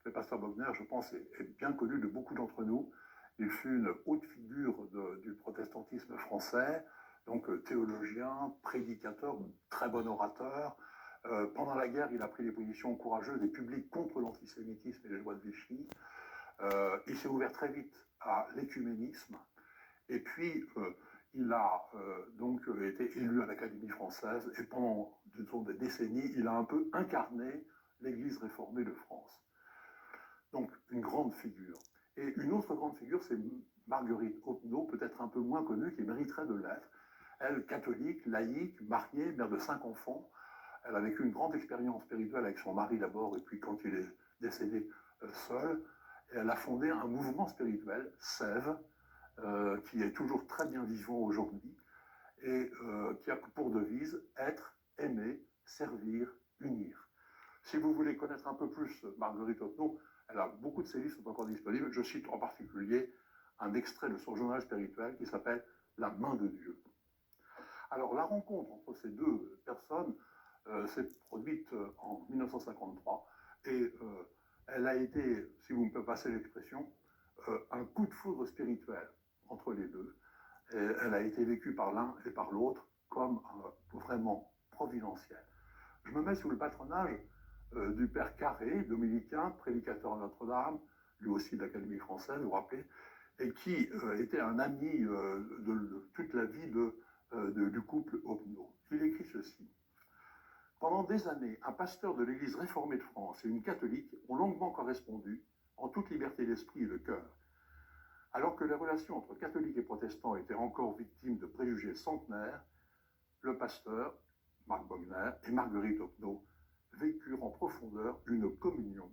Le pasteur Bogner, je pense, est bien connu de beaucoup d'entre nous. Il fut une haute figure du protestantisme français, donc théologien, prédicateur, très bon orateur. Pendant la guerre, il a pris des positions courageuses et publiques contre l'antisémitisme et les lois de Vichy. Il s'est ouvert très vite à l'écuménisme. Et puis, il a donc été élu à l'Académie française et pendant des décennies, il a un peu incarné l'Église réformée de France. Donc, une grande figure. Et une autre grande figure, c'est Marguerite Opnaud, peut-être un peu moins connue, qui mériterait de l'être. Elle, catholique, laïque, mariée, mère de 5 enfants. Elle a vécu une grande expérience spirituelle avec son mari d'abord, et puis quand il est décédé, seule. Et elle a fondé un mouvement spirituel, Sève, qui est toujours très bien vivant aujourd'hui, et qui a pour devise être, aimer, servir, unir. Si vous voulez connaître un peu plus Marguerite Opnaud, elle a beaucoup de ses livres sont encore disponibles. Je cite en particulier un extrait de son journal spirituel qui s'appelle « La main de Dieu ». Alors la rencontre entre ces deux personnes s'est produite en 1953 et elle a été, si vous me passez l'expression, un coup de foudre spirituel entre les deux. Et elle a été vécue par l'un et par l'autre comme vraiment providentielle. Je me mets sous le patronage du père Carré, dominicain, prédicateur à Notre-Dame, lui aussi de l'Académie française, vous vous rappelez, et qui était un ami de toute la vie du couple Opnaud. Il écrit ceci. Pendant des années, un pasteur de l'Église réformée de France et une catholique ont longuement correspondu, en toute liberté d'esprit et de cœur. Alors que les relations entre catholiques et protestants étaient encore victimes de préjugés centenaires, le pasteur, Marc Bogner, et Marguerite Opnaud vécurent en profondeur une communion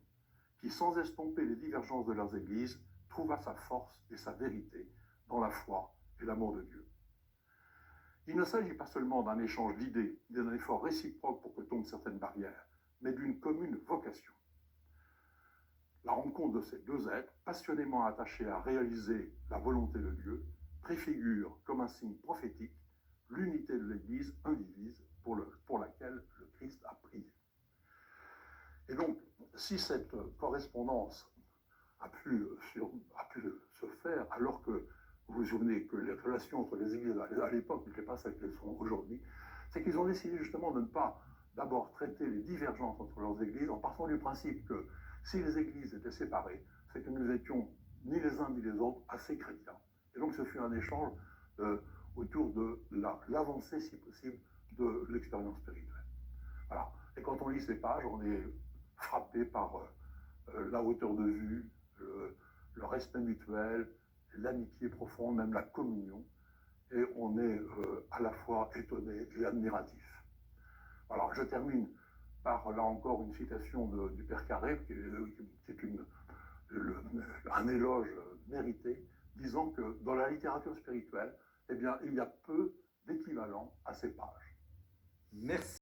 qui, sans estomper les divergences de leurs églises, trouva sa force et sa vérité dans la foi et l'amour de Dieu. Il ne s'agit pas seulement d'un échange d'idées, d'un effort réciproque pour que tombent certaines barrières, mais d'une commune vocation. La rencontre de ces deux êtres, passionnément attachés à réaliser la volonté de Dieu, préfigure comme un signe prophétique l'unité de l'Église indivise pour laquelle le Christ a prié. Et donc, si cette correspondance a pu se faire, alors que vous vous souvenez que les relations entre les églises à l'époque n'étaient pas celles qu'elles sont aujourd'hui, c'est qu'ils ont décidé justement de ne pas d'abord traiter les divergences entre leurs églises en partant du principe que si les églises étaient séparées, c'est que nous étions ni les uns ni les autres assez chrétiens. Et donc ce fut un échange autour de l'avancée, si possible, de l'expérience spirituelle. Voilà. Et quand on lit ces pages, on est frappé par la hauteur de vue, le respect mutuel, l'amitié profonde, même la communion, et on est à la fois étonné et admiratif. Voilà, je termine par, là encore, une citation du père Carré, qui est un éloge mérité, disant que dans la littérature spirituelle, eh bien, il y a peu d'équivalent à ces pages. Merci.